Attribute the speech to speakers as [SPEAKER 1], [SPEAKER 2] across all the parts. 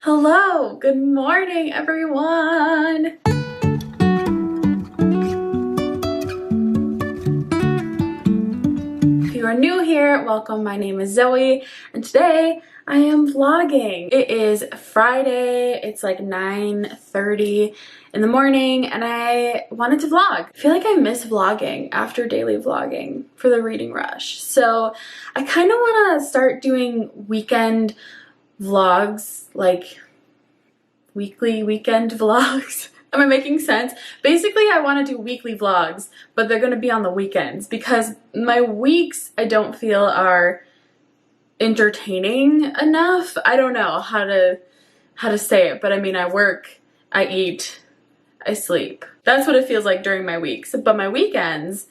[SPEAKER 1] Hello, good morning, everyone. If you are new here, welcome. My name is Zoe, and today I am vlogging. It is Friday. It's like 9:30 in the morning, and I wanted to vlog. I feel like I miss vlogging after daily vlogging for the reading rush. So I kind of want to start doing weekend vlogs, like weekly weekend vlogs. Am I making sense? Basically, I want to do weekly vlogs, but they're going to be on the weekends because my weeks I don't feel are entertaining enough. I don't know how to say it, but I mean, I work, I eat, I sleep. That's what it feels like during my weeks. But my weekends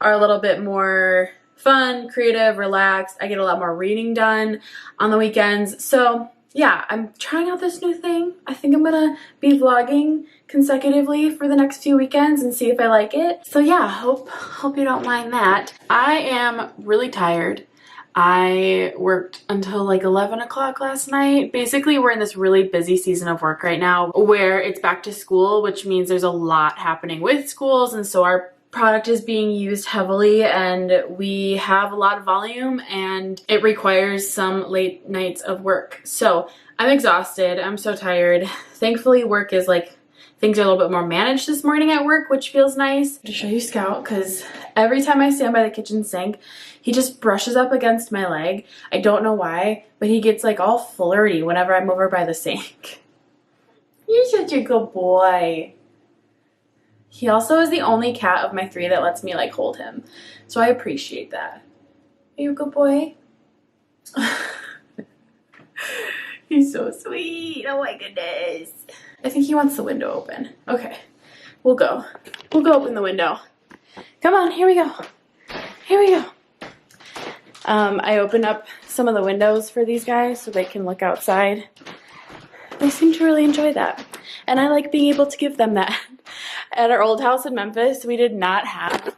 [SPEAKER 1] are a little bit more fun, creative, relaxed. I get a lot more reading done on the weekends. So yeah, I'm trying out this new thing. I think I'm gonna be vlogging consecutively for the next few weekends and see if I like it. So yeah, hope you don't mind that. I am really tired. I worked until like 11 o'clock last night. Basically, we're in this really busy season of work right now where it's back to school, which means there's a lot happening with schools, and so our product is being used heavily and we have a lot of volume and it requires some late nights of work. So I'm exhausted. I'm so tired. Thankfully, work is like, things are a little bit more managed this morning at work, which feels nice. To show you Scout, because every time I stand by the kitchen sink, he just brushes up against my leg. I don't know why, but he gets like all flirty whenever I'm over by the sink. You're such a good boy. He also is the only cat of my 3 that lets me like hold him. So I appreciate that. Are you a good boy? He's so sweet. Oh my goodness. I think he wants the window open. Okay, we'll go. We'll go open the window. Come on, here we go. Here we go. I opened up some of the windows for these guys so they can look outside. They seem to really enjoy that. And I like being able to give them that. At our old house in Memphis, we did not have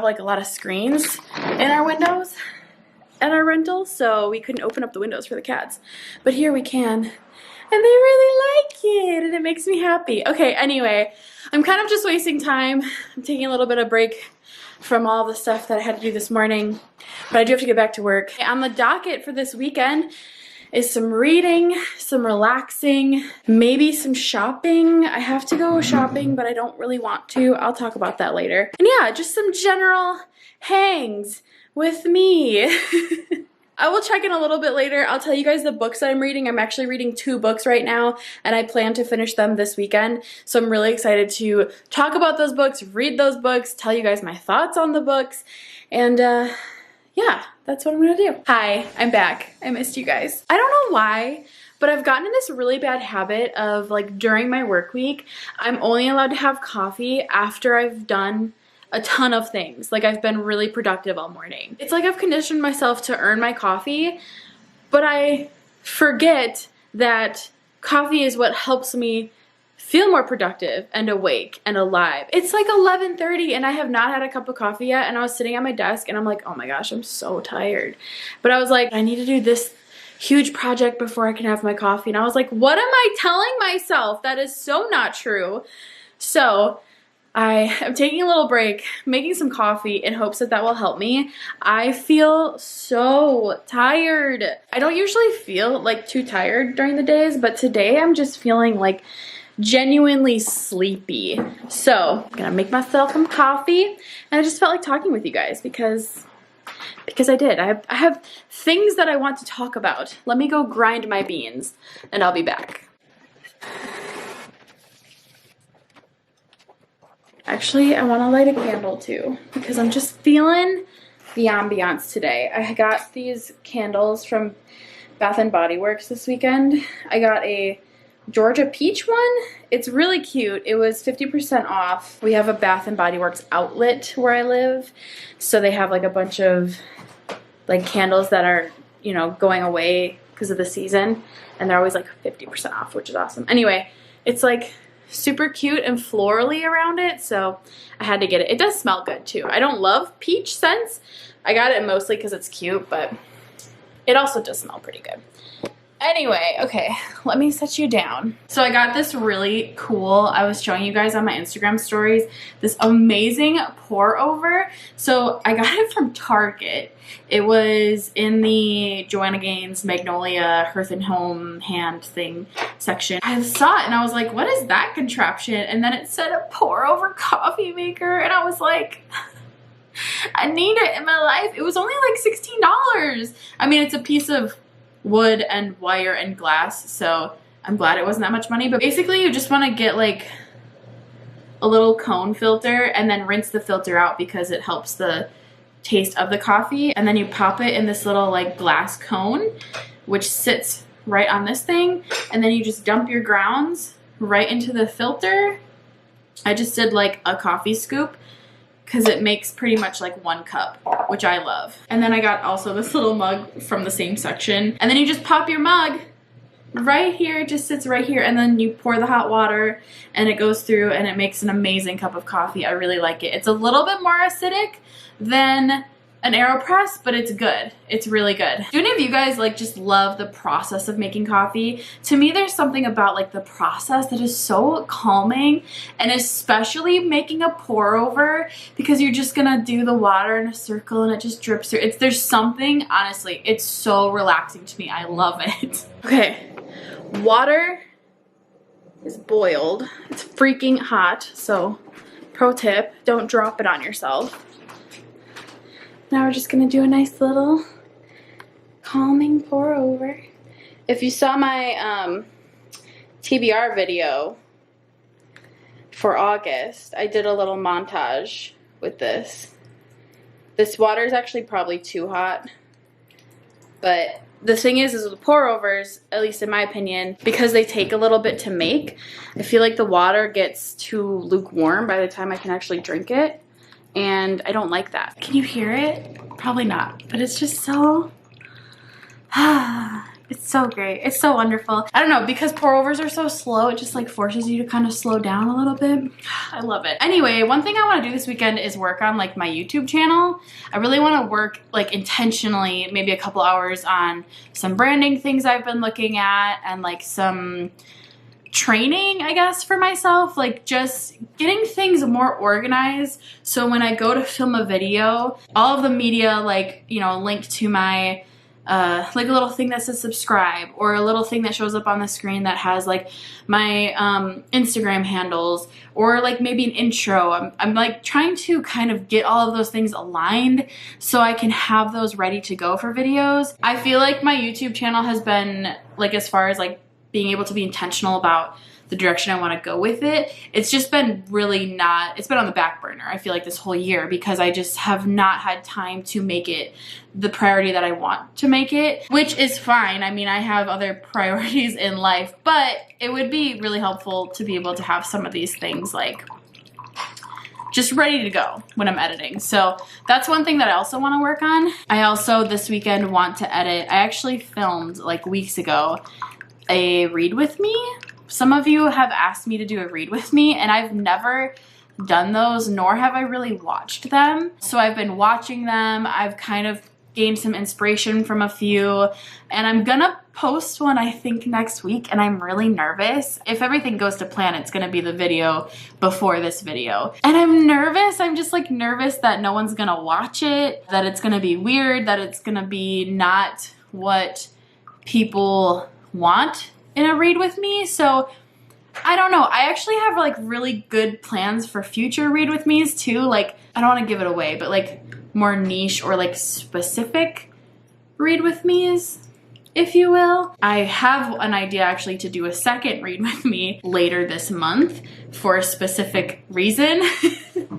[SPEAKER 1] like a lot of screens in our windows at our rental, so we couldn't open up the windows for the cats. But here we can, and they really like it, and it makes me happy. Okay, anyway, I'm kind of just wasting time. I'm taking a little bit of break from all the stuff that I had to do this morning, but I do have to get back to work. On the docket for this weekend is some reading, some relaxing, maybe some shopping. I have to go shopping, but I don't really want to. I'll talk about that later. And yeah, just some general hangs with me. I will check in a little bit later. I'll tell you guys the books that I'm reading. I'm actually reading 2 books right now, and I plan to finish them this weekend. So I'm really excited to talk about those books, read those books, tell you guys my thoughts on the books, and yeah, that's what I'm gonna do. Hi, I'm back. I missed you guys. I don't know why, but I've gotten in this really bad habit of like during my work week, I'm only allowed to have coffee after I've done a ton of things. Like I've been really productive all morning. It's like I've conditioned myself to earn my coffee, but I forget that coffee is what helps me feel more productive and awake and alive. It's like 11:30 and I have not had a cup of coffee yet, and I was sitting at my desk and I'm like, oh my gosh, I'm so tired. But I was like, I need to do this huge project before I can have my coffee. And I was like, what am I telling myself? That is so not true. So I am taking a little break, making some coffee in hopes that that will help me. I feel so tired. I don't usually feel like too tired during the days, but today I'm just feeling like genuinely sleepy. So I'm gonna make myself some coffee, and I just felt like talking with you guys because I did. I have things that I want to talk about. Let me go grind my beans and I'll be back. Actually, I want to light a candle too because I'm just feeling the ambiance today. I got these candles from Bath and Body Works this weekend. I got a Georgia peach one. It's really cute. It was 50% off. We have a Bath and Body Works outlet where I live, so they have like a bunch of like candles that are, you know, going away because of the season, and they're always like 50% off, which is awesome. Anyway, it's like super cute and florally around it, so I had to get it. It does smell good too. I don't love peach scents. I got it mostly because it's cute, but it also does smell pretty good. Anyway, okay, let me set you down. So I got this really cool, I was showing you guys on my Instagram stories, this amazing pour over. So I got it from Target. It was in the Joanna Gaines Magnolia Hearth and Home hand thing section. I saw it and I was like, what is that contraption? And then it said a pour over coffee maker and I was like, I need it in my life. It was only like $16. I mean, it's a piece of wood and wire and glass, so I'm glad it wasn't that much money. But basically you just want to get like a little cone filter and then rinse the filter out because it helps the taste of the coffee, and then you pop it in this little like glass cone which sits right on this thing, and then you just dump your grounds right into the filter. I just did like a coffee scoop because it makes pretty much like 1 cup, which I love. And then I got also this little mug from the same section. And then you just pop your mug right here, it just sits right here, and then you pour the hot water and it goes through and it makes an amazing cup of coffee. I really like it. It's a little bit more acidic than an AeroPress, but it's good. It's really good. Do any of you guys like just love the process of making coffee? To me, there's something about like the process that is so calming, and especially making a pour over because you're just gonna do the water in a circle and it just drips through. There's something, honestly, it's so relaxing to me. I love it. Okay, water is boiled. It's freaking hot, so pro tip, don't drop it on yourself. Now we're just gonna do a nice little calming pour over. If you saw my TBR video for August, I did a little montage with this. This water is actually probably too hot, but the thing is with pour overs, at least in my opinion, because they take a little bit to make, I feel like the water gets too lukewarm by the time I can actually drink it. And I don't like that. Can you hear it? Probably not, but it's just so, it's so great. It's so wonderful. I don't know, because pour overs are so slow, it just like forces you to kind of slow down a little bit. I love it. Anyway, one thing I want to do this weekend is work on like my YouTube channel. I really want to work like intentionally, maybe a couple hours on some branding things I've been looking at and like some training, I guess, for myself, like just getting things more organized so when I go to film a video, all of the media, like, you know, link to my like a little thing that says subscribe, or a little thing that shows up on the screen that has like my Instagram handles, or like maybe an intro. I'm like trying to kind of get all of those things aligned so I can have those ready to go for videos. I feel like my YouTube channel has been, like, as far as like being able to be intentional about the direction I want to go with it, it's just been really not, it's been on the back burner, I feel like, this whole year, because I just have not had time to make it the priority that I want to make it, which is fine. I mean, I have other priorities in life, but it would be really helpful to be able to have some of these things like just ready to go when I'm editing. So that's one thing that I also want to work on. I also this weekend want to edit. I actually filmed like weeks ago a read with me. Some of you have asked me to do a read with me, and I've never done those, nor have I really watched them. So I've been watching them. I've kind of gained some inspiration from a few, and I'm gonna post one, I think, next week, and I'm really nervous. If everything goes to plan, it's gonna be the video before this video. And I'm nervous. I'm just like nervous that no one's gonna watch it, that it's gonna be weird, that it's gonna be not what people want in a read with me. So I don't know. I actually have like really good plans for future read with me's too. Like, I don't want to give it away, but like more niche or like specific read with me's, if you will. I have an idea actually to do a second read with me later this month for a specific reason.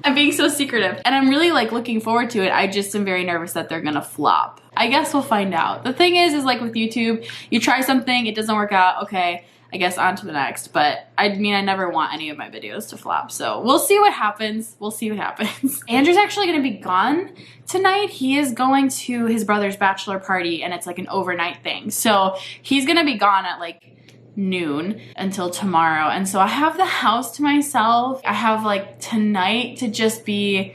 [SPEAKER 1] I'm being so secretive, and I'm really like looking forward to it. I just am very nervous that they're gonna flop. I guess we'll find out. The thing is like with YouTube, you try something, it doesn't work out, okay, I guess on to the next. But I mean, I never want any of my videos to flop, so we'll see what happens. We'll see what happens. Andrew's actually gonna be gone tonight. He is going to his brother's bachelor party, and it's like an overnight thing. So he's gonna be gone at like noon until tomorrow, and so I have the house to myself. I have like tonight to just be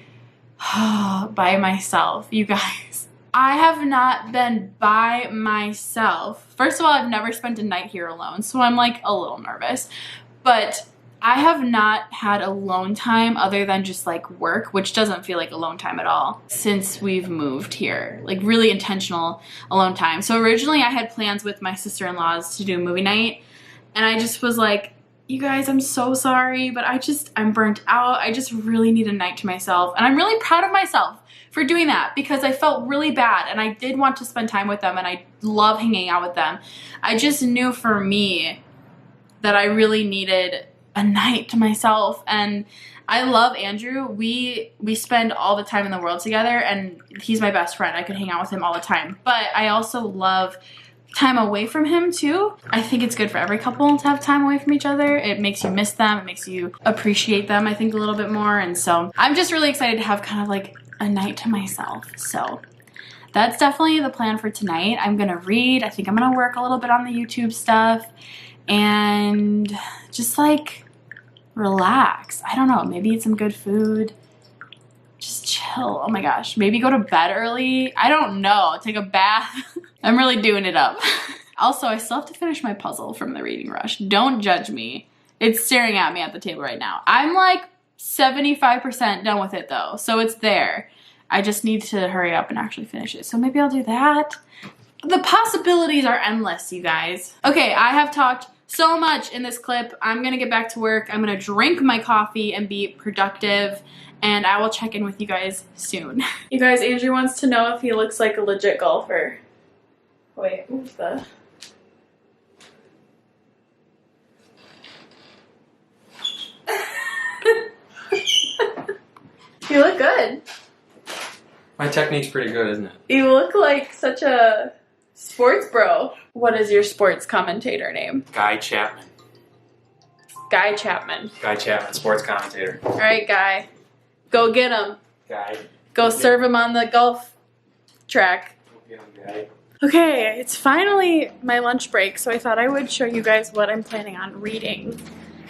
[SPEAKER 1] by myself, you guys. I have not been by myself. First of all, I've never spent a night here alone, so I'm like a little nervous. But I have not had alone time other than just like work, which doesn't feel like alone time at all since we've moved here. Like really intentional alone time. So originally I had plans with my sister-in-laws to do a movie night, and I just was like, you guys, I'm so sorry, but I'm burnt out. I just really need a night to myself. And I'm really proud of myself for doing that because I felt really bad and I did want to spend time with them and I love hanging out with them. I just knew for me that I really needed a night to myself. And I love Andrew. We spend all the time in the world together and he's my best friend. I could hang out with him all the time. But I also love time away from him too. I think it's good for every couple to have time away from each other. It makes you miss them. It makes you appreciate them, I think, a little bit more. And so I'm just really excited to have kind of like a night to myself. So that's definitely the plan for tonight. I'm gonna read. I think I'm gonna work a little bit on the YouTube stuff and just like relax. I don't know, maybe eat some good food. Just chill. Oh my gosh. Maybe go to bed early. I don't know. Take a bath. I'm really doing it up. Also, I still have to finish my puzzle from the reading rush. Don't judge me. It's staring at me at the table right now. I'm like 75% done with it though, so it's there. I just need to hurry up and actually finish it. So maybe I'll do that. The possibilities are endless, you guys. Okay, I have talked so much in this clip. I'm gonna get back to work. I'm gonna drink my coffee and be productive. And I will check in with you guys soon. You guys, Andrew wants to know if he looks like a legit golfer. Wait, move the... You look good.
[SPEAKER 2] My technique's pretty good, isn't it?
[SPEAKER 1] You look like such a sports bro. What is your sports commentator name?
[SPEAKER 2] Guy Chapman.
[SPEAKER 1] Guy Chapman.
[SPEAKER 2] Guy Chapman, sports commentator.
[SPEAKER 1] All right, Guy. Go get him.
[SPEAKER 2] Guy.
[SPEAKER 1] Go serve him on the golf track.
[SPEAKER 2] Go get him, Guy.
[SPEAKER 1] Okay, it's finally my lunch break, so I thought I would show you guys what I'm planning on reading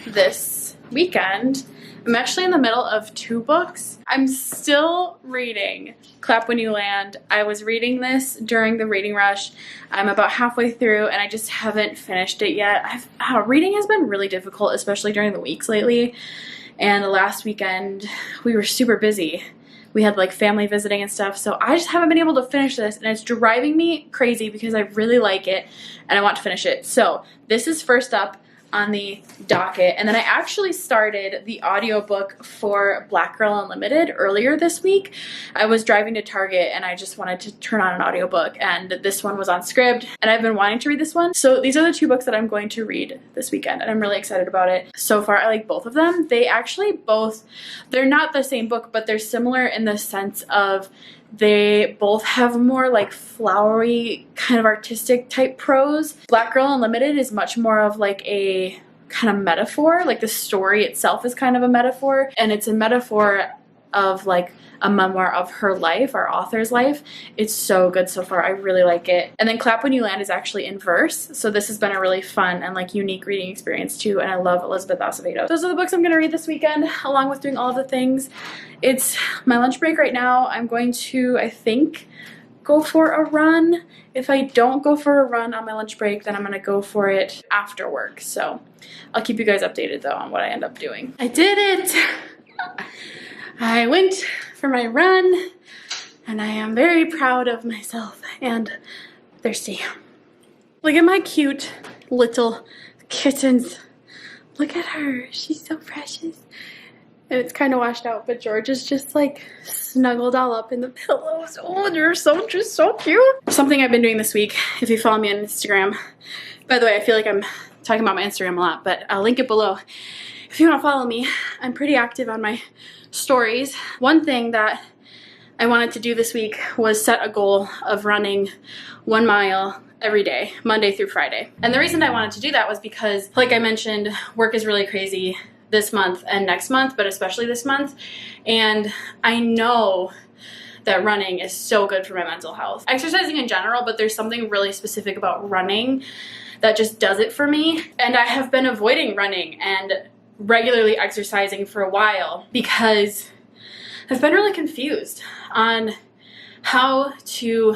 [SPEAKER 1] this weekend. I'm actually in the middle of 2 books. I'm still reading Clap When You Land. I was reading this during the reading rush. I'm about halfway through and I just haven't finished it yet. Reading has been really difficult, especially during the weeks lately. And the last weekend, we were super busy. We had like family visiting and stuff, so I just haven't been able to finish this, and it's driving me crazy because I really like it and I want to finish it. So this is first up on the docket, and then I actually started the audiobook for Black Girl Unlimited earlier this week. I was driving to Target and I just wanted to turn on an audiobook, and this one was on Scribd, and I've been wanting to read this one. So these are the 2 books that I'm going to read this weekend, and I'm really excited about it. So far, I like both of them. They actually they're not the same book, but they're similar in the sense of they both have more like flowery kind of artistic type prose. Black Girl Unlimited is much more of like a kind of metaphor, like the story itself is kind of a metaphor, and it's a metaphor of like a memoir of her life, our author's life. It's so good so far. I really like it. And then Clap When You Land is actually in verse, so this has been a really fun and like unique reading experience too, and I love Elizabeth Acevedo. Those are the books I'm going to read this weekend, along with doing all of the things. It's my lunch break right now. I'm going to, I think, go for a run. If I don't go for a run on my lunch break, then I'm going to go for it after work. So I'll keep you guys updated though on what I end up doing. I did it! I went for my run, and I am very proud of myself and thirsty. Look at my cute little kittens. Look at her. She's so precious. And it's kind of washed out, but George is just like snuggled all up in the pillows. Oh, they're just so cute. Something I've been doing this week, if you follow me on Instagram. By the way, I feel like I'm talking about my Instagram a lot, but I'll link it below. If you want to follow me, I'm pretty active on my stories. One thing that I wanted to do this week was set a goal of running 1 mile every day, Monday through Friday. And the reason I wanted to do that was because, like I mentioned, work is really crazy this month and next month, but especially this month. And I know that running is so good for my mental health. Exercising in general, but there's something really specific about running that just does it for me. And I have been avoiding running and regularly exercising for a while because I've been really confused on how to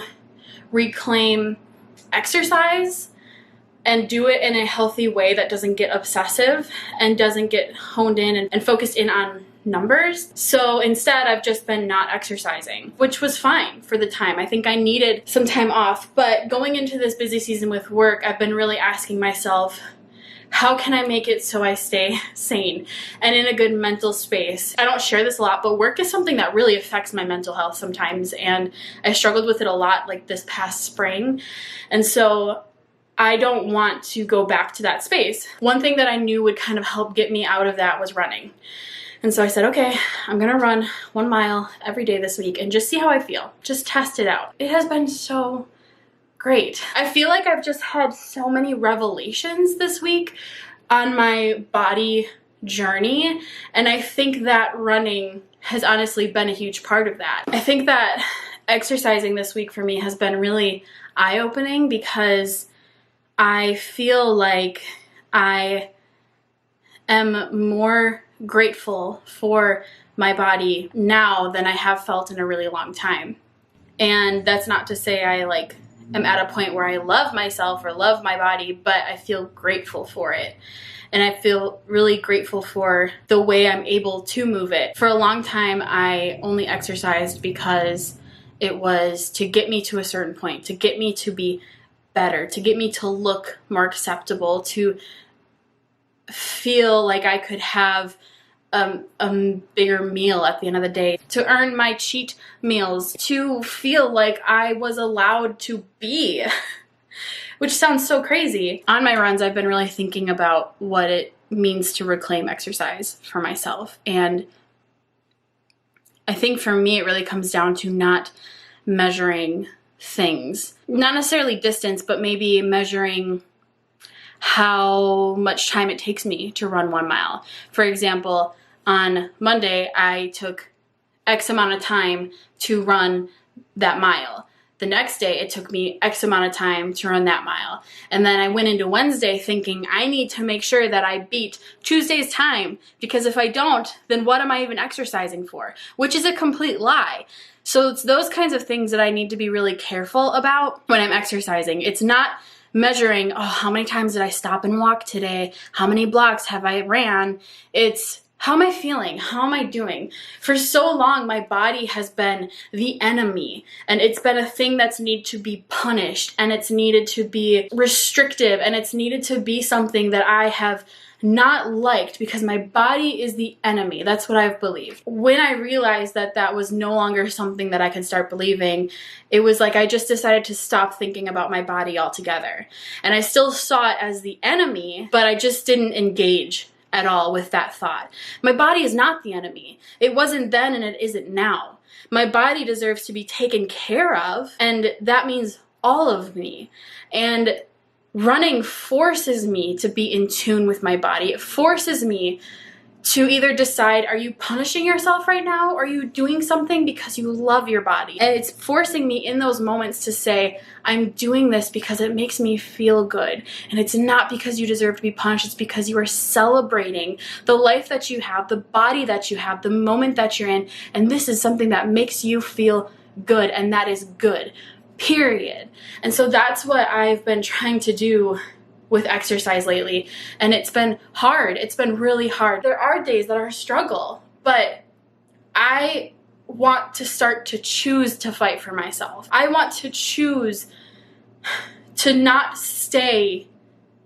[SPEAKER 1] reclaim exercise and do it in a healthy way that doesn't get obsessive and doesn't get honed in and focused in on numbers. So instead, I've just been not exercising, which was fine for the time. I think I needed some time off, but going into this busy season with work, I've been really asking myself, how can I make it so I stay sane and in a good mental space? I don't share this a lot, but work is something that really affects my mental health sometimes, and I struggled with it a lot like this past spring. And so I don't want to go back to that space. One thing that I knew would kind of help get me out of that was running. And so I said, okay, I'm gonna run 1 mile every day this week and just see how I feel. Just test it out. It has been so great. I feel like I've just had so many revelations this week on my body journey, and I think that running has honestly been a huge part of that. I think that exercising this week for me has been really eye-opening because I feel like I am more grateful for my body now than I have felt in a really long time. And that's not to say I am at a point where I love myself or love my body, but I feel grateful for it. And I feel really grateful for the way I'm able to move it. For a long time, I only exercised because it was to get me to a certain point, to get me to be better, to get me to look more acceptable, to feel like I could have a bigger meal at the end of the day, to earn my cheat meals, to feel like I was allowed to be, which sounds so crazy. On my runs, I've been really thinking about what it means to reclaim exercise for myself. And I think for me, it really comes down to not measuring things, not necessarily distance, but maybe measuring how much time it takes me to run 1 mile. For example, on Monday, I took X amount of time to run that mile. The next day, it took me X amount of time to run that mile. And then I went into Wednesday thinking I need to make sure that I beat Tuesday's time, because if I don't, then what am I even exercising for? Which is a complete lie. So it's those kinds of things that I need to be really careful about when I'm exercising. It's not measuring, oh, how many times did I stop and walk today? How many blocks have I ran? It's how am I feeling? How am I doing? For so long, my body has been the enemy, and it's been a thing that's needed to be punished, and it's needed to be restrictive, and it's needed to be something that I have not liked because my body is the enemy. That's what I've believed. When I realized that that was no longer something that I could start believing, it was like I just decided to stop thinking about my body altogether. And I still saw it as the enemy, but I just didn't engage at all with that thought. My body is not the enemy. It wasn't then and it isn't now. My body deserves to be taken care of, and that means all of me. And running forces me to be in tune with my body. It forces me to either decide, are you punishing yourself right now? Or are you doing something because you love your body? And it's forcing me in those moments to say, I'm doing this because it makes me feel good. And it's not because you deserve to be punished. It's because you are celebrating the life that you have, the body that you have, the moment that you're in. And this is something that makes you feel good. And that is good. Period. And so that's what I've been trying to do with exercise lately, and it's been hard. It's been really hard. There are days that are a struggle, but I want to start to choose to fight for myself. I want to choose to not stay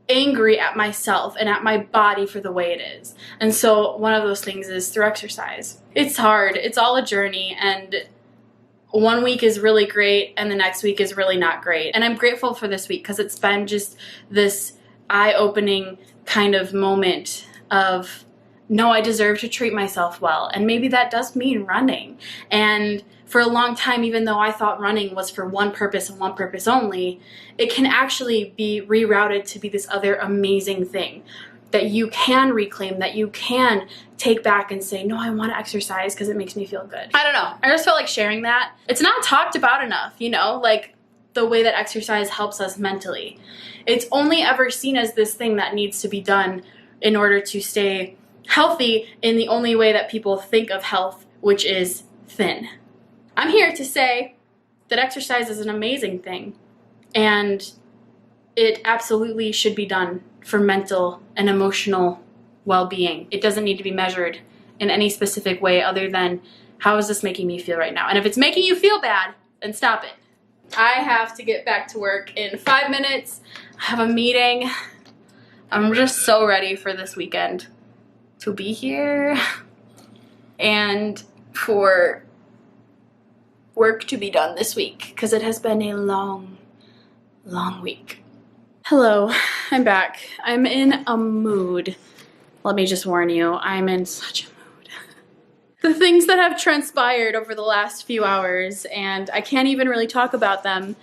[SPEAKER 1] angry at myself and at my body for the way it is. And so one of those things is through exercise. It's hard. It's all a journey, and one week is really great and the next week is really not great. And I'm grateful for this week because it's been just this eye-opening kind of moment of, no, I deserve to treat myself well. And maybe that does mean running. And for a long time, even though I thought running was for one purpose and one purpose only, it can actually be rerouted to be this other amazing thing that you can reclaim, that you can take back and say, no, I want to exercise because it makes me feel good. I don't know. I just felt like sharing that. It's not talked about enough, like the way that exercise helps us mentally. It's only ever seen as this thing that needs to be done in order to stay healthy in the only way that people think of health, which is thin. I'm here to say that exercise is an amazing thing, and it absolutely should be done for mental and emotional well-being. It doesn't need to be measured in any specific way other than how is this making me feel right now? And if it's making you feel bad, then stop it. I have to get back to work in 5 minutes. I have a meeting. I'm just so ready for this weekend to be here and for work to be done this week because it has been a long, long week. Hello, I'm back. I'm in a mood. Let me just warn you, I'm in such a mood. The things that have transpired over the last few hours, and I can't even really talk about them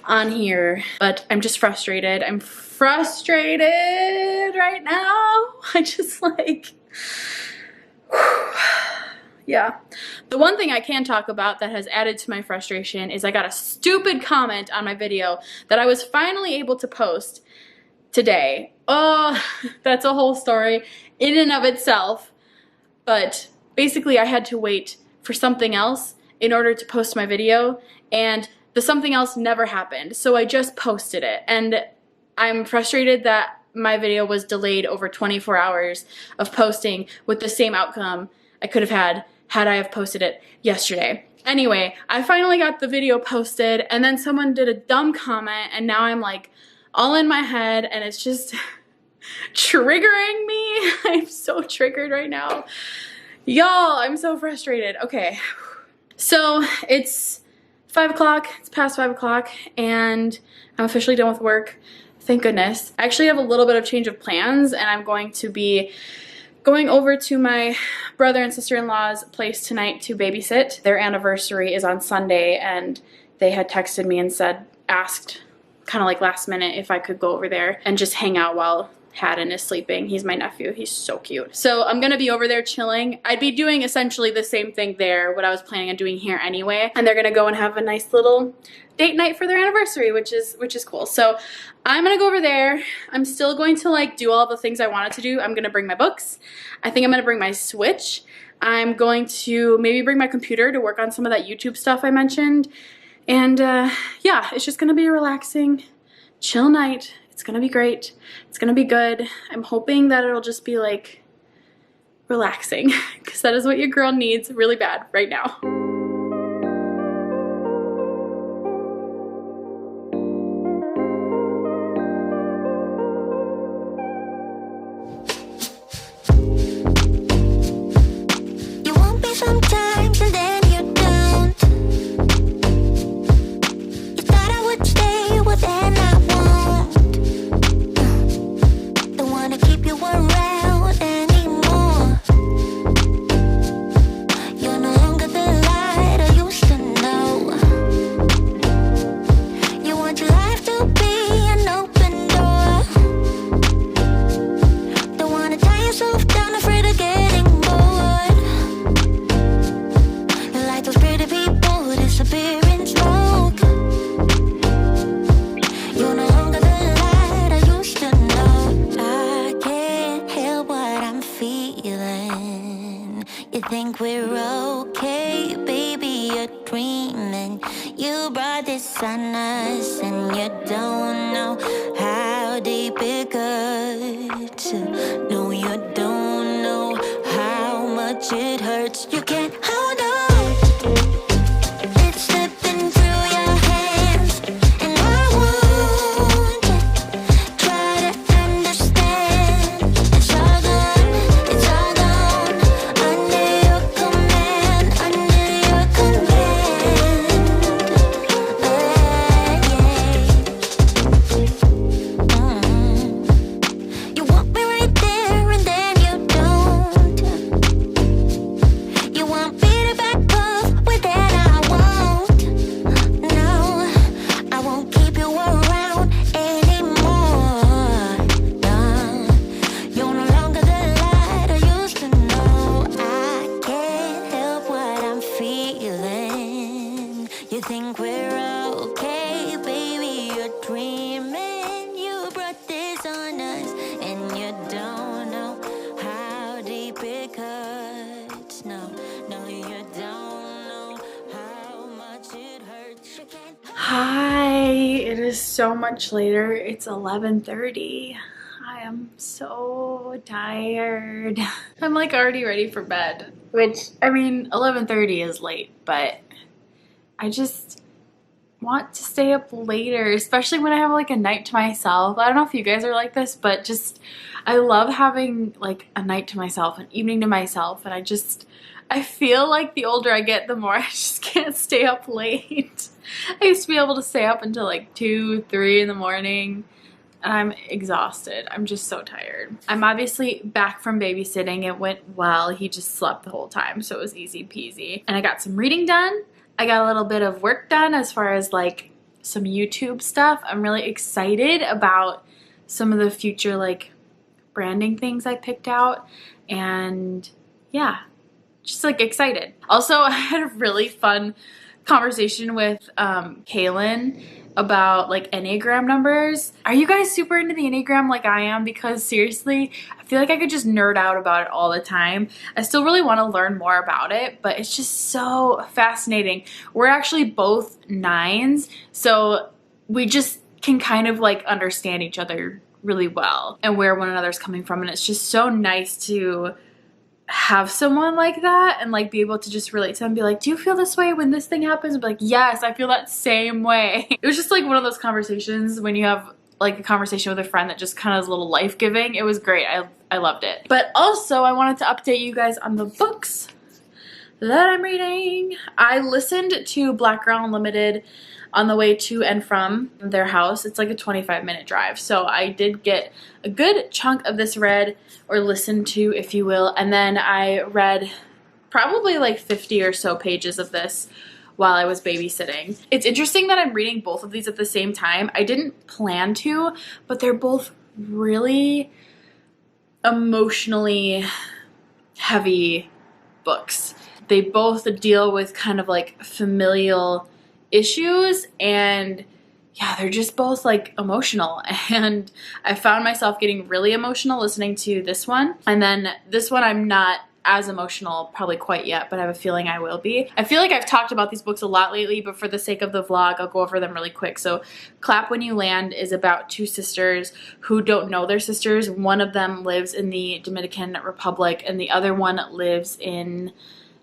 [SPEAKER 1] on here, but I'm just frustrated. I'm frustrated right now. I just like, yeah. The one thing I can talk about that has added to my frustration is I got a stupid comment on my video that I was finally able to post today. Oh, that's a whole story in and of itself. But basically I had to wait for something else in order to post my video, and the something else never happened. So I just posted it, and I'm frustrated that my video was delayed over 24 hours of posting with the same outcome I could have had I have posted it yesterday. Anyway, I finally got the video posted, and then someone did a dumb comment, and now I'm like all in my head, and it's just triggering me. I'm so triggered right now. Y'all, I'm so frustrated. Okay, so it's 5 o'clock, it's past 5 o'clock, and I'm officially done with work. Thank goodness. I actually have a little bit of change of plans, and I'm going to be going over to my brother and sister-in-law's place tonight to babysit. Their anniversary is on Sunday, and they had texted me and asked kind of like last minute if I could go over there and just hang out while Haddon is sleeping. He's my nephew. He's so cute. So I'm gonna be over there chilling. I'd be doing essentially the same thing there, what I was planning on doing here anyway. And they're gonna go and have a nice little date night for their anniversary, which is cool. So I'm gonna go over there. I'm still going to like do all the things I wanted to do. I'm gonna bring my books. I think I'm gonna bring my Switch. I'm going to maybe bring my computer to work on some of that YouTube stuff I mentioned. And yeah, it's just gonna be a relaxing, chill night. It's gonna be great. It's gonna be good. I'm hoping that it'll just be like relaxing, because that is what your girl needs really bad right now.
[SPEAKER 3] You want me sometimes and then you don't. You thought I would stay, well then I won't. Don't wanna keep you around anymore. You're no longer the light I used to know. You want your life to be an open door. Don't wanna tie yourself down, afraid of getting bored. You're like those pretty people who disappear in smoke. You're no longer the light I used to know. I can't help what I'm feeling. You think we're okay, baby, you're dreaming. You brought this on us and you don't know how deep it cuts. No, you don't know how much it hurts. You can't hold on. It's slipping through your hands, and I won't try to understand. It's all gone, under your command, under your command. You want me right there, and then you don't.
[SPEAKER 1] so much later. It's 11:30. I am so tired. I'm like already ready for bed, which, I mean, 11:30 is late, but I just want to stay up later, especially when I have like a night to myself. I don't know if you guys are like this, but just I love having like a night to myself, an evening to myself, and I feel like the older I get, the more I just can't stay up late. I used to be able to stay up until like 2, 3 in the morning, and I'm exhausted. I'm just so tired. I'm obviously back from babysitting. It went well. He just slept the whole time, so it was easy peasy. And I got some reading done. I got a little bit of work done as far as like some YouTube stuff. I'm really excited about some of the future like branding things I picked out, and yeah, just like excited. Also, I had a really fun conversation with Kaylin about like Enneagram numbers. Are you guys super into the Enneagram like I am? Because seriously, I feel like I could just nerd out about it all the time. I still really want to learn more about it, but it's just so fascinating. We're actually both 9s, so we just can kind of like understand each other really well and where one another's coming from, and it's just so nice to have someone like that and like be able to just relate to them and be like, do you feel this way when this thing happens? And be like, yes, I feel that same way. It was just like one of those conversations when you have like a conversation with a friend that just kind of is a little life-giving. It was great. I loved it. But also I wanted to update you guys on the books that I'm reading. I listened to Black Girl Unlimited on the way to and from their house. It's like a 25-minute drive. So I did get a good chunk of this read, or listened to, if you will. And then I read probably like 50 or so pages of this while I was babysitting. It's interesting that I'm reading both of these at the same time. I didn't plan to, but they're both really emotionally heavy books. They both deal with kind of like familial issues, and yeah, they're just both like emotional, and I found myself getting really emotional listening to this one, and then this one I'm not as emotional probably quite yet, but I have a feeling I will be. I feel like I've talked about these books a lot lately, but for the sake of the vlog, I'll go over them really quick. So Clap When You Land is about 2 sisters who don't know their sisters. One of them lives in the Dominican Republic, and the other one lives in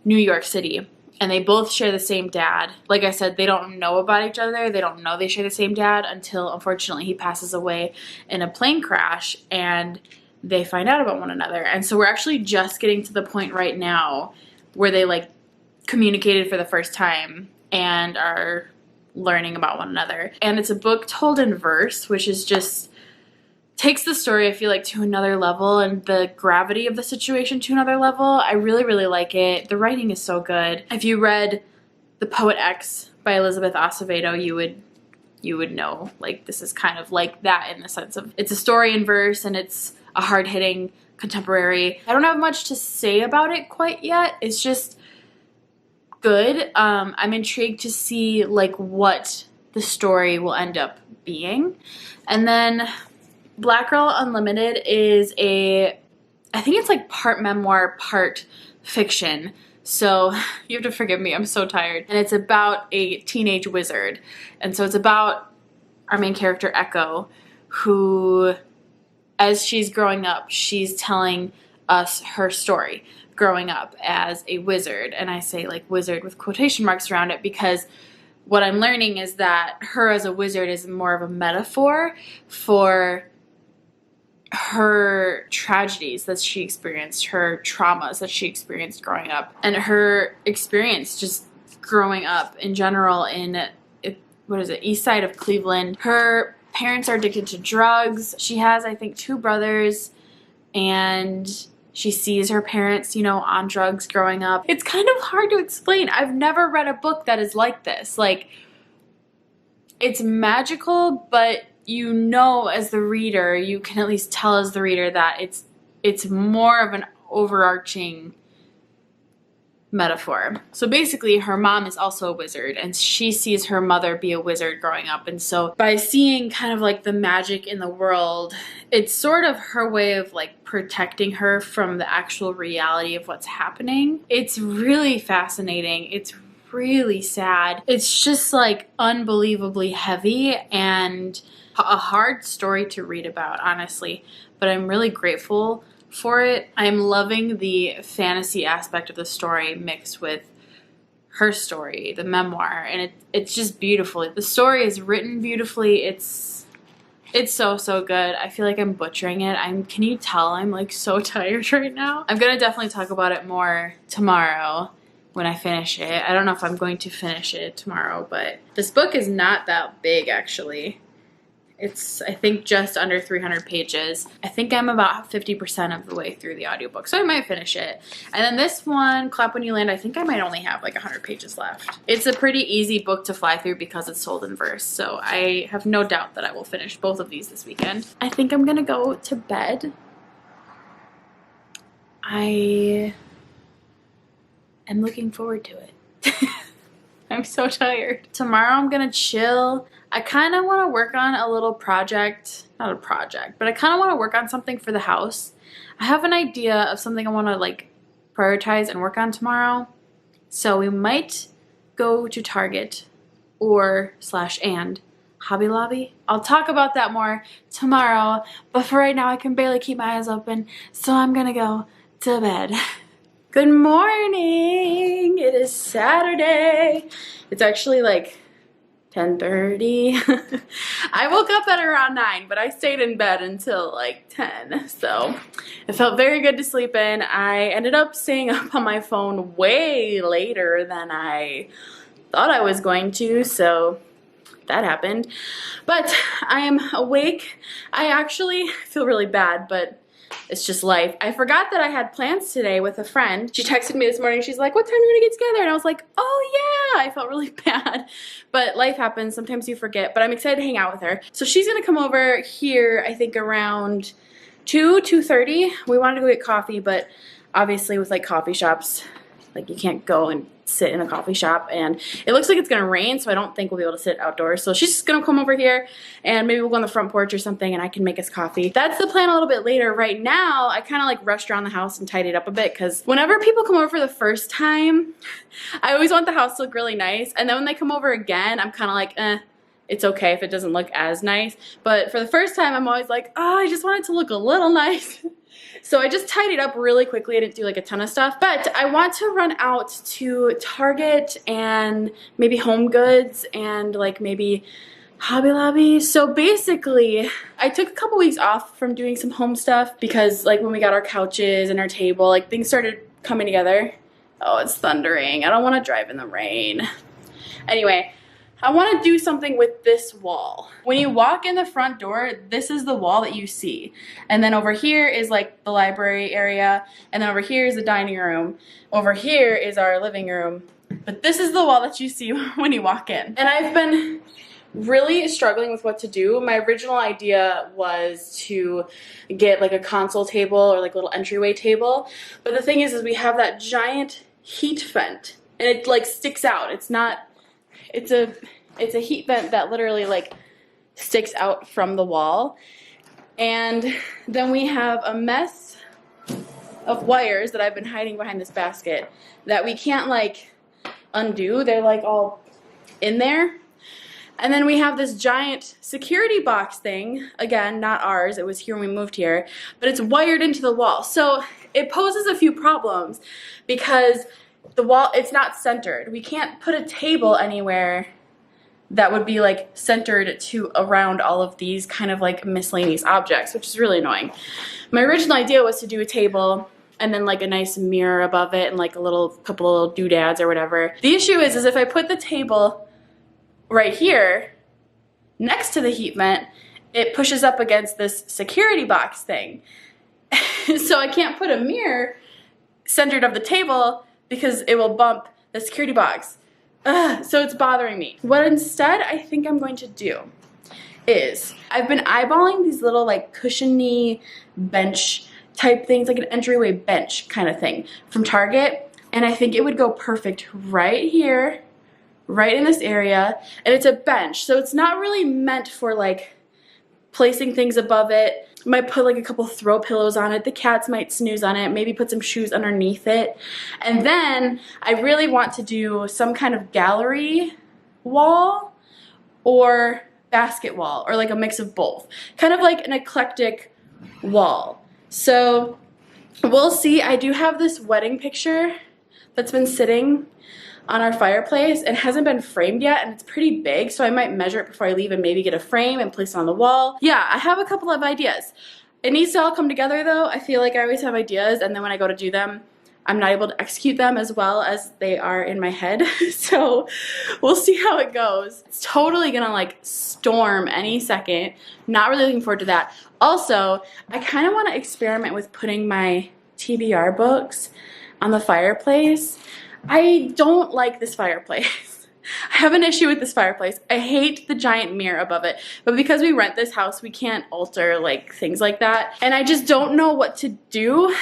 [SPEAKER 1] New York City. And they both share the same dad. Like I said, they don't know about each other. They don't know they share the same dad until, unfortunately, he passes away in a plane crash, and they find out about one another. And so we're actually just getting to the point right now where they like communicated for the first time and are learning about one another. And it's a book told in verse, which is just takes the story, I feel like, to another level, and the gravity of the situation to another level. I really, really like it. The writing is so good. If you read The Poet X by Elizabeth Acevedo, you would know, like, this is kind of like that in the sense of it's a story in verse, and it's a hard-hitting contemporary. I don't have much to say about it quite yet. It's just good. I'm intrigued to see like what the story will end up being. And then Black Girl Unlimited is I think it's like part memoir, part fiction. So you have to forgive me, I'm so tired. And it's about a teenage wizard. And so it's about our main character, Echo, who, as she's growing up, she's telling us her story growing up as a wizard. And I say like wizard with quotation marks around it, because what I'm learning is that her as a wizard is more of a metaphor for her tragedies that she experienced, her traumas that she experienced growing up, and her experience just growing up in general in, east side of Cleveland. Her parents are addicted to drugs. She has, I think, 2 brothers, and she sees her parents, on drugs growing up. It's kind of hard to explain. I've never read a book that is like this. Like, it's magical, but as the reader, you can at least tell as the reader that it's more of an overarching metaphor. So basically, her mom is also a wizard, and she sees her mother be a wizard growing up. And so by seeing kind of like the magic in the world, it's sort of her way of like protecting her from the actual reality of what's happening. It's really fascinating. It's really sad. It's just like unbelievably heavy and a hard story to read about, honestly, but I'm really grateful for it. I'm loving the fantasy aspect of the story mixed with her story, the memoir, and it's just beautiful. The story is written beautifully. It's so good. I feel like I'm butchering it. Can you tell I'm like so tired right now? I'm gonna definitely talk about it more tomorrow when I finish it. I don't know if I'm going to finish it tomorrow, but this book is not that big actually. It's, I think, just under 300 pages. I think I'm about 50% of the way through the audiobook, so I might finish it. And then this one, Clap When You Land, I think I might only have like 100 pages left. It's a pretty easy book to fly through because it's told in verse, so I have no doubt that I will finish both of these this weekend. I think I'm gonna go to bed. I am looking forward to it. I'm so tired. Tomorrow I'm gonna chill. I kind of want to work on a little project, not a project, but I kind of want to work on something for the house. I have an idea of something I want to like prioritize and work on tomorrow. So we might go to Target or /and Hobby Lobby. I'll talk about that more tomorrow, but for right now I can barely keep my eyes open, so I'm gonna go to bed. Good morning. It is Saturday. It's actually like 10:30. I woke up at around 9, but I stayed in bed until like 10, so it felt very good to sleep in. I ended up staying up on my phone way later than I thought I was going to, so that happened. But I am awake. I actually feel really bad, but it's just life. I forgot that I had plans today with a friend. She texted me this morning. She's like, what time are we gonna get together? And I was like, oh yeah. I felt really bad. But life happens. Sometimes you forget. But I'm excited to hang out with her. So she's gonna come over here, I think around 2:30. We wanted to go get coffee, but obviously with like coffee shops, like you can't go and sit in a coffee shop, and it looks like it's gonna rain, so I don't think we'll be able to sit outdoors. So she's just gonna come over here and maybe we'll go on the front porch or something and I can make us coffee. That's the plan a little bit later. Right now I kind of like rushed around the house and tidied up a bit because whenever people come over for the first time, I always want the house to look really nice, and then when they come over again I'm kind of like it's okay if it doesn't look as nice, but for the first time I'm always like, oh, I just want it to look a little nice. So I just tidied up really quickly. I didn't do like a ton of stuff, but I want to run out to Target and maybe Home Goods and like maybe Hobby Lobby. So basically I took a couple weeks off from doing some home stuff because like when we got our couches and our table, like things started coming together. Oh, it's thundering. I don't want to drive in the rain. Anyway, I want to do something with this wall. When you walk in the front door, this is the wall that you see. And then over here is like the library area. And then over here is the dining room. Over here is our living room. But this is the wall that you see when you walk in. And I've been really struggling with what to do. My original idea was to get like a console table or like a little entryway table. But the thing is we have that giant heat vent and it like sticks out. It's a heat vent that literally like sticks out from the wall. And then we have a mess of wires that I've been hiding behind this basket that we can't like undo. They're like all in there. And then we have this giant security box thing. Again, not ours. It was here when we moved here. But it's wired into the wall. So it poses a few problems because the wall, it's not centered. We can't put a table anywhere that would be like centered to around all of these kind of like miscellaneous objects, which is really annoying. My original idea was to do a table and then like a nice mirror above it and like couple of little doodads or whatever. The issue is if I put the table right here next to the heat vent, it pushes up against this security box thing. So I can't put a mirror centered of the table because it will bump the security box. So it's bothering me. What instead I think I'm going to do is I've been eyeballing these little like cushiony bench type things, like an entryway bench kind of thing from Target. And I think it would go perfect right here, right in this area. And it's a bench, so it's not really meant for like placing things above it. Might put like a couple throw pillows on it. The cats might snooze on it. Maybe put some shoes underneath it. And then I really want to do some kind of gallery wall or basket wall, or like a mix of both. Kind of like an eclectic wall. So we'll see. I do have this wedding picture that's been sitting on our fireplace and hasn't been framed yet, and it's pretty big, so I might measure it before I leave and maybe get a frame and place it on the wall. Yeah, I have a couple of ideas. It needs to all come together though. I feel like I always have ideas, and then when I go to do them, I'm not able to execute them as well as they are in my head. So we'll see how it goes. It's totally gonna like storm any second. Not really looking forward to that. Also, I kind of want to experiment with putting my TBR books on the fireplace. I don't like this fireplace. I have an issue with this fireplace. I hate the giant mirror above it, but because we rent this house, we can't alter like things like that. And I just don't know what to do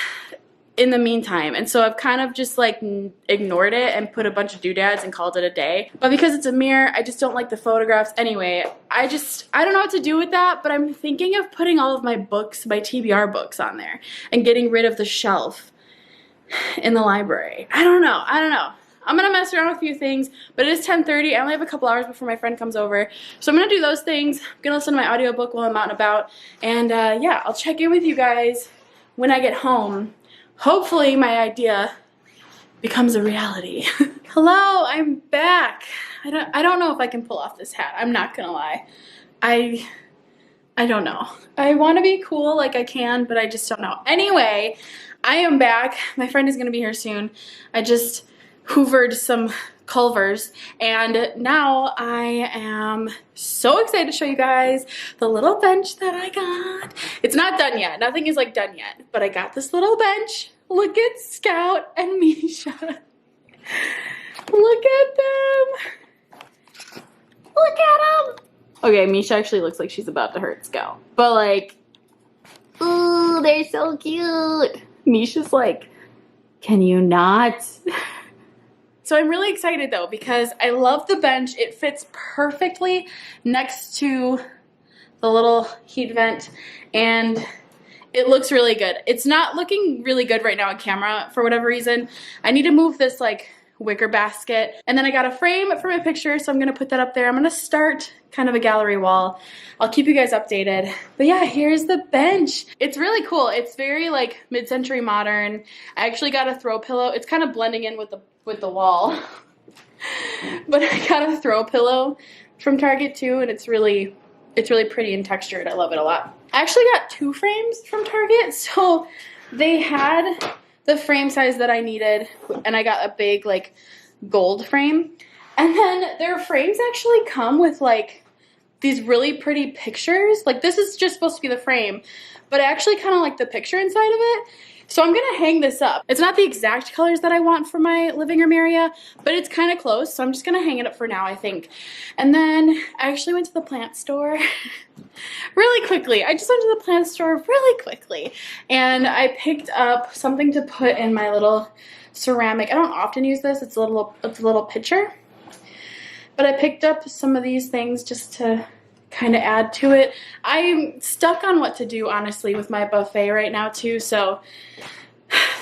[SPEAKER 1] in the meantime. And so I've kind of just like ignored it and put a bunch of doodads and called it a day. But because it's a mirror, I just don't like the photographs. Anyway, I don't know what to do with that, but I'm thinking of putting all of my books, my TBR books on there and getting rid of the shelf in the library. I don't know. I'm gonna mess around with a few things, but it is 10:30. I only have a couple hours before my friend comes over. So I'm gonna do those things. I'm gonna listen to my audiobook while I'm out and about. And yeah, I'll check in with you guys when I get home. Hopefully my idea becomes a reality. Hello, I'm back. I don't know if I can pull off this hat. I'm not gonna lie. I don't know. I wanna be cool like I can, but I just don't know. Anyway, I am back. My friend is gonna be here soon. I just hoovered some Culvers, and now I am so excited to show you guys the little bench that I got. It's not done yet. Nothing is like done yet, but I got this little bench. Look at Scout and Misha. Look at them. Look at them. Okay, Misha actually looks like she's about to hurt Scout, but like, ooh, they're so cute. Misha's like, can you not? So I'm really excited though, because I love the bench. It fits perfectly next to the little heat vent, and it looks really good. It's not looking really good right now on camera for whatever reason. I need to move this like wicker basket, and then I got a frame for my picture, so I'm gonna put that up there. I'm gonna start kind of a gallery wall. I'll keep you guys updated. But yeah, here's the bench. It's really cool. It's very like mid-century modern. I actually got a throw pillow. It's kind of blending in with the wall. But I got a throw pillow from Target too, and it's really pretty and textured. I love it a lot. I actually got 2 frames from Target, so they had the frame size that I needed, and I got a big like gold frame. And then their frames actually come with like these really pretty pictures. Like this is just supposed to be the frame, but I actually kind of like the picture inside of it. So I'm gonna hang this up. It's not the exact colors that I want for my living room area, but it's kind of close. So I'm just gonna hang it up for now, I think. And then I actually went to the plant store really quickly. I just went to the plant store really quickly, and I picked up something to put in my little ceramic. I don't often use this. It's a little pitcher. But I picked up some of these things just to kind of add to it. I'm stuck on what to do, honestly, with my buffet right now too, so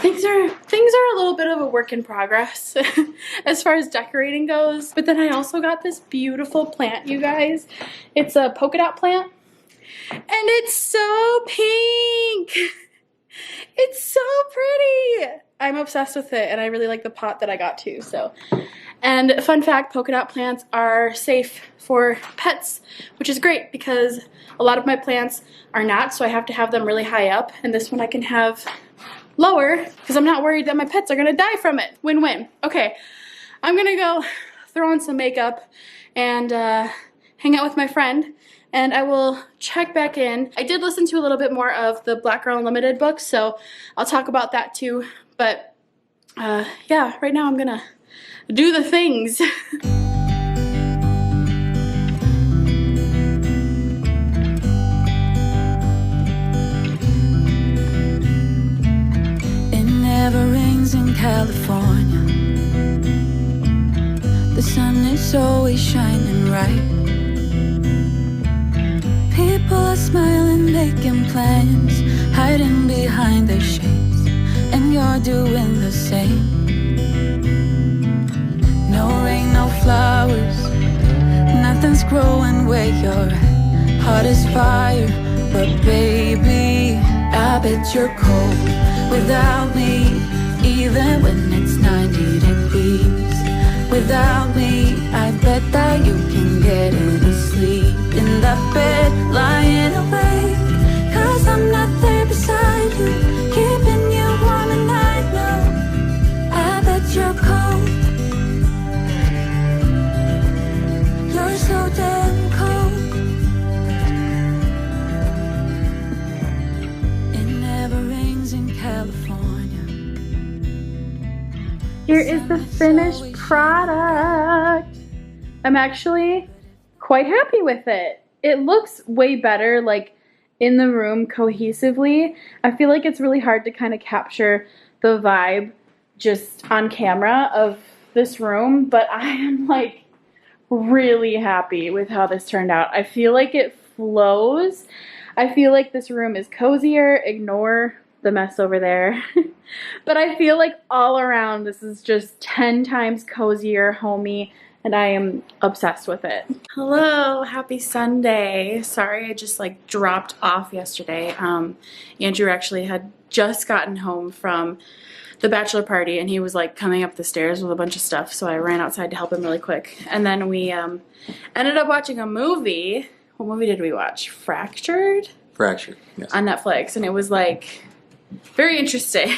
[SPEAKER 1] things are a little bit of a work in progress as far as decorating goes. But then I also got this beautiful plant, you guys. It's a polka dot plant, and it's so pink. It's so pretty. I'm obsessed with it, and I really like the pot that I got too, so. And fun fact, polka dot plants are safe for pets, which is great because a lot of my plants are not, so I have to have them really high up, and this one I can have lower because I'm not worried that my pets are gonna die from it. Win-win. Okay, I'm gonna go throw on some makeup and hang out with my friend, and I will check back in. I did listen to a little bit more of the Black Girl Unlimited book, so I'll talk about that too, but yeah, right now I'm gonna do the things. It
[SPEAKER 3] never rains in California. The sun is always shining bright.
[SPEAKER 4] People are smiling, making plans, hiding behind their shades, and you're doing the same. No rain, no flowers, nothing's growing where you're at. Heart is fire, but baby, I bet you're cold without me. Even when it's 90 degrees, without me, I bet that you can get any sleep in that bed, lying awake. 'Cause I'm not there beside you, keeping you warm at night. No, I bet you're cold. You're so damn cold. It never rains in California.
[SPEAKER 1] Here is the finished product. I'm actually quite happy with it. It looks way better, like in the room cohesively. I feel like it's really hard to kind of capture the vibe just on camera of this room, but I am like really happy with how this turned out. I feel like it flows. I feel like this room is cozier. Ignore the mess over there. But I feel like all around this is just 10 times cozier, homey, and I am obsessed with it. Hello, happy Sunday. Sorry I just like dropped off yesterday. Andrew actually had just gotten home from the bachelor party and he was like coming up the stairs with a bunch of stuff, so I ran outside to help him really quick. And then we ended up watching a movie. What movie did we watch? Fractured?
[SPEAKER 2] Fractured, yes.
[SPEAKER 1] On Netflix, and it was like very interesting,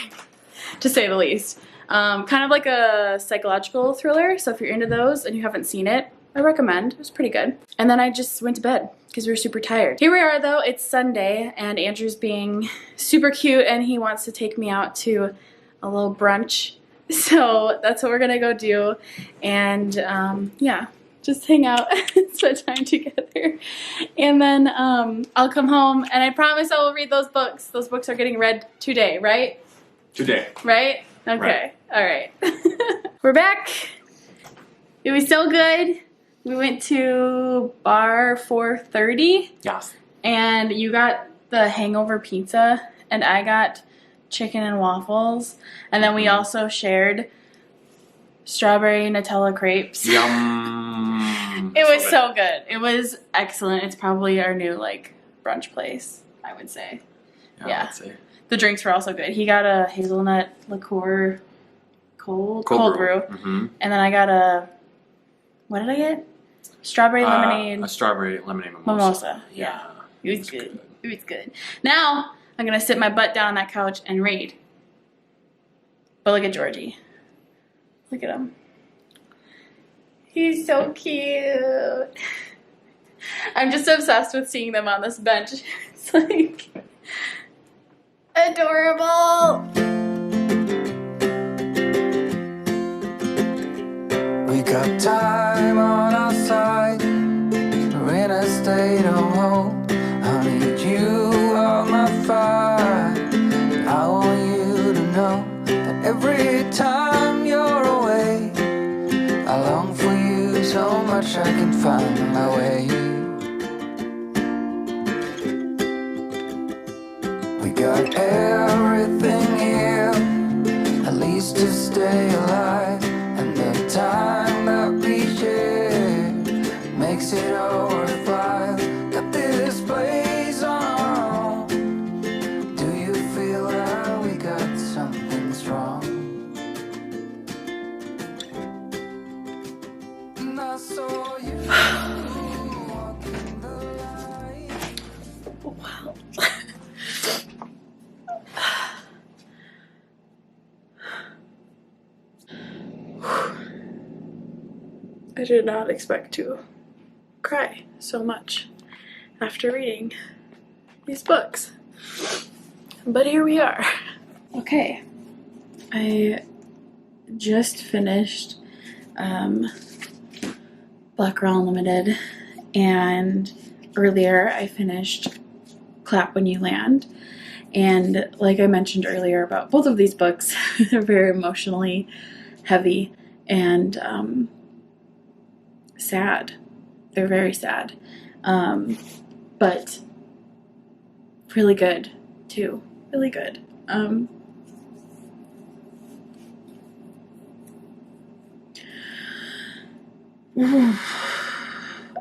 [SPEAKER 1] to say the least. Kind of like a psychological thriller, so if you're into those and you haven't seen it, I recommend. It was pretty good. And then I just went to bed because we were super tired. Here we are though, it's Sunday, and Andrew's being super cute and he wants to take me out to a little brunch. So that's what we're gonna go do. And yeah, just hang out and spend time together. And then I'll come home and I promise I will read those books. Those books are getting read today, right?
[SPEAKER 2] Today.
[SPEAKER 1] Right? Okay.
[SPEAKER 2] Right.
[SPEAKER 1] All right. We're back. It was so good. We went to bar 430.
[SPEAKER 2] Yes.
[SPEAKER 1] And you got the hangover pizza and I got chicken and waffles. And then we also shared strawberry Nutella crepes.
[SPEAKER 2] Yum.
[SPEAKER 1] It was so good. It was excellent. It's probably our new like brunch place, I would say. Yeah.
[SPEAKER 2] I'd say.
[SPEAKER 1] The drinks were also good. He got a hazelnut liqueur cold brew.
[SPEAKER 2] Mm-hmm.
[SPEAKER 1] And then I got a, what did I get? Strawberry lemonade.
[SPEAKER 2] A strawberry lemonade mimosa.
[SPEAKER 1] Yeah. It was good. It was good. Now I'm going to sit my butt down on that couch and read. But look at Georgie. Look at him. He's so cute. I'm just obsessed with seeing them on this bench. It's like adorable.
[SPEAKER 4] We got time on our side. We're in a state of hope. I need you on my fire. I want you to know that every time you're away, I long for you so much I can find my way. We got everything here, at least to stay alive. And the time that we share makes it all worthwhile. Got this place on our own. Do you feel that we got something strong? And I saw you walking the line.
[SPEAKER 1] Wow. I did not expect to cry so much after reading these books. But here we are. Okay. I just finished Black Girl Unlimited, and earlier I finished Clap When You Land. And like I mentioned earlier about both of these books, they're very emotionally heavy and sad. They're very sad. but really good too. Really good.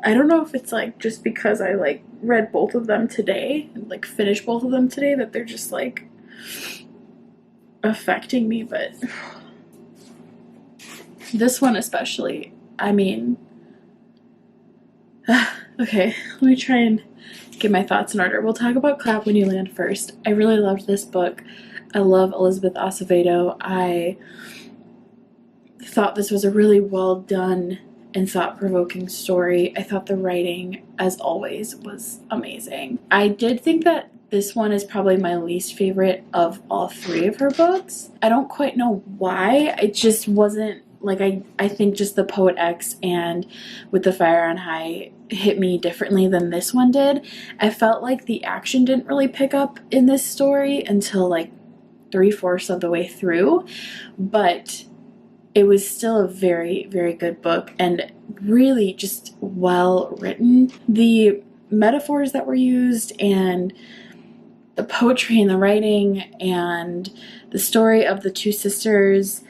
[SPEAKER 1] I don't know if it's like just because I like read both of them today and like finished both of them today that they're just like affecting me, but this one especially, I mean, okay, let me try and get my thoughts in order. We'll talk about Clap When You Land first. I really loved this book. I love Elizabeth Acevedo. I thought this was a really well done and thought-provoking story. I thought the writing, as always, was amazing. I did think that this one is probably my least favorite of all three of her books. I don't quite know why. It just wasn't, like, I think just the Poet X and With the Fire on High hit me differently than this one did. I felt like the action didn't really pick up in this story until like 3/4 of the way through, but it was still a very, very good book and really just well written. The metaphors that were used and the poetry and the writing and the story of the two sisters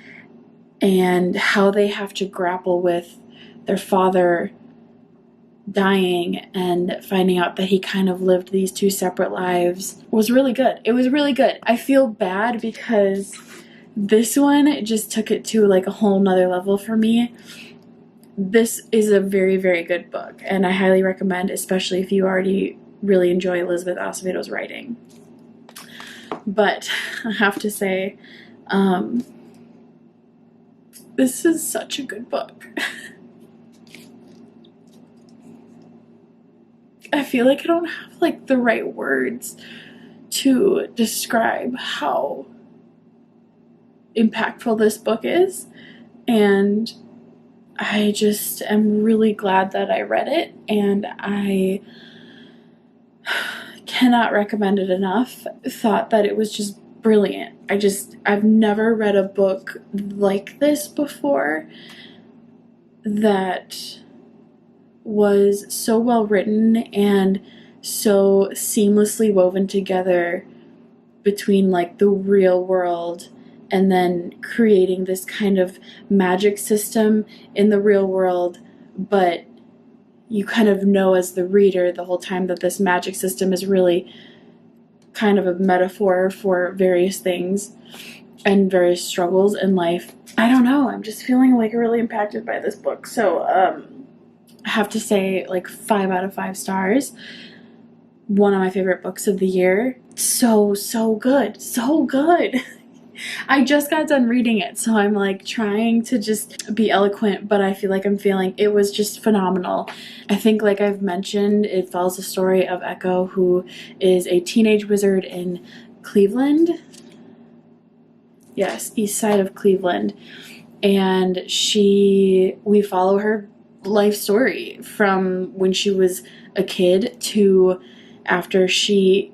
[SPEAKER 1] and how they have to grapple with their father dying and finding out that he kind of lived these two separate lives was really good. It was really good. I feel bad because this one just took it to like a whole nother level for me. This is a very, very good book, and I highly recommend, especially if you already really enjoy Elizabeth Acevedo's writing. But I have to say, this is such a good book. I feel like I don't have like the right words to describe how impactful this book is, and I just am really glad that I read it, and I cannot recommend it enough. Thought that it was just brilliant. I've never read a book like this before that was so well written and so seamlessly woven together between like the real world and then creating this kind of magic system in the real world, but you kind of know as the reader the whole time that this magic system is really kind of a metaphor for various things and various struggles in life. I don't know, I'm just feeling like really impacted by this book. So I have to say like 5 out of 5 stars. One of my favorite books of the year. So good. So good. I just got done reading it, so I'm like trying to just be eloquent, but I feel like I'm failing. It was just phenomenal. I think, like I've mentioned, it follows the story of Echo, who is a teenage wizard in Cleveland. Yes, east side of Cleveland. And we follow her life story from when she was a kid to after she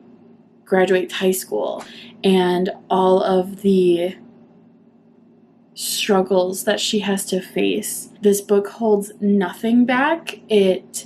[SPEAKER 1] graduates high school, and all of the struggles that she has to face. This book holds nothing back. It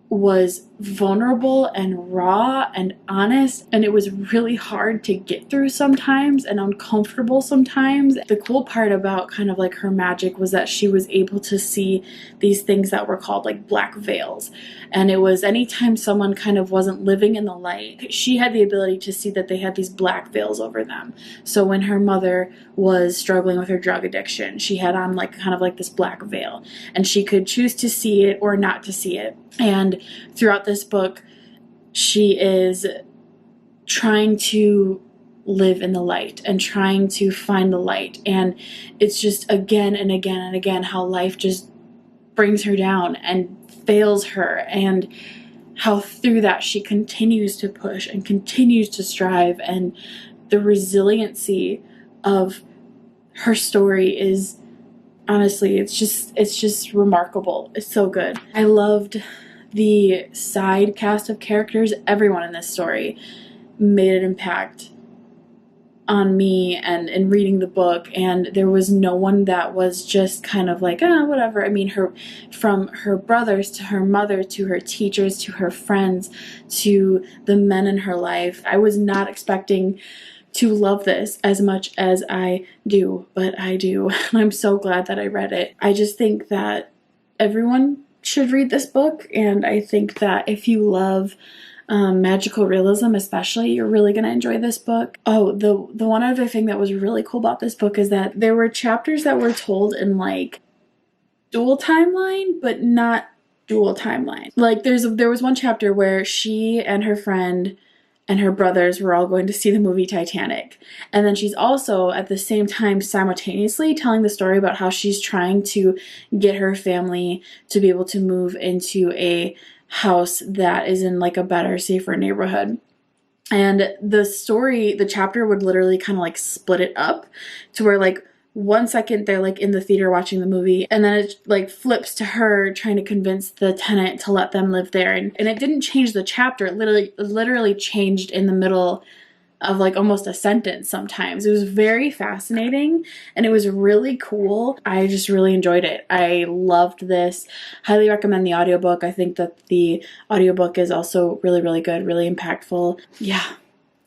[SPEAKER 1] was vulnerable and raw and honest, and it was really hard to get through sometimes and uncomfortable sometimes. The cool part about kind of like her magic was that she was able to see these things that were called like black veils, and it was anytime someone kind of wasn't living in the light, she had the ability to see that they had these black veils over them. So when her mother was struggling with her drug addiction, she had on like kind of like this black veil, and she could choose to see it or not to see it. And throughout this book, she is trying to live in the light and trying to find the light. And it's just again and again and again how life just brings her down and fails her, and how through that she continues to push and continues to strive. And the resiliency of her story is honestly, it's just remarkable. It's so good. I loved the side cast of characters. Everyone in this story made an impact on me and in reading the book, and there was no one that was just kind of like, whatever. I mean, from her brothers to her mother to her teachers to her friends to the men in her life, I was not expecting to love this as much as I do, but I do. I'm so glad that I read it. I just think that everyone should read this book, and I think that if you love magical realism especially, you're really going to enjoy this book. Oh, the one other thing that was really cool about this book is that there were chapters that were told in like dual timeline, but not dual timeline. Like there was one chapter where she and her friend and her brothers were all going to see the movie Titanic. And then she's also at the same time simultaneously telling the story about how she's trying to get her family to be able to move into a house that is in like a better, safer neighborhood. And the chapter would literally kind of like split it up to where like 1 second they're like in the theater watching the movie, and then it like flips to her trying to convince the tenant to let them live there. And it didn't change the chapter. It literally changed in the middle of like almost a sentence sometimes. It was very fascinating and it was really cool. I just really enjoyed it. I loved this. Highly recommend the audiobook. I think that the audiobook is also really, really good, really impactful. Yeah.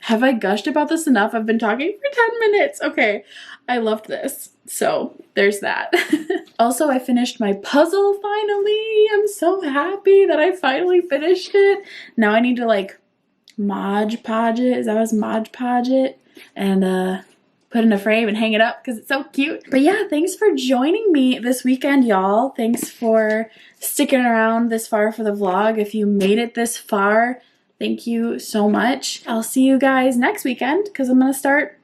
[SPEAKER 1] Have I gushed about this enough? I've been talking for 10 minutes. Okay. I loved this. So there's that. Also, I finished my puzzle finally. I'm so happy that I finally finished it. Now I need to like Mod Podge it, and put in a frame and hang it up because it's so cute. But yeah, thanks for joining me this weekend, y'all. Thanks for sticking around this far for the vlog. If you made it this far, thank you so much. I'll see you guys next weekend because I'm gonna start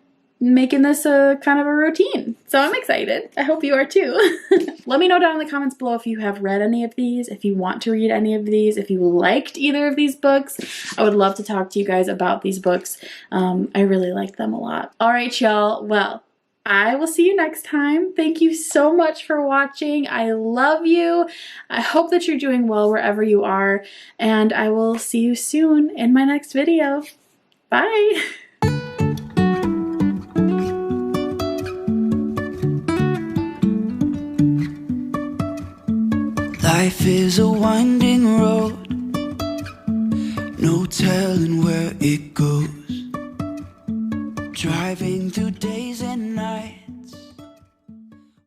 [SPEAKER 1] making this a kind of a routine. So I'm excited. I hope you are too. Let me know down in the comments below if you have read any of these, if you want to read any of these, if you liked either of these books. I would love to talk to you guys about these books. I really like them a lot. All right, y'all. Well, I will see you next time. Thank you so much for watching. I love you. I hope that you're doing well wherever you are, and I will see you soon in my next video. Bye.
[SPEAKER 4] Life is a winding road, no telling where it goes. Driving through days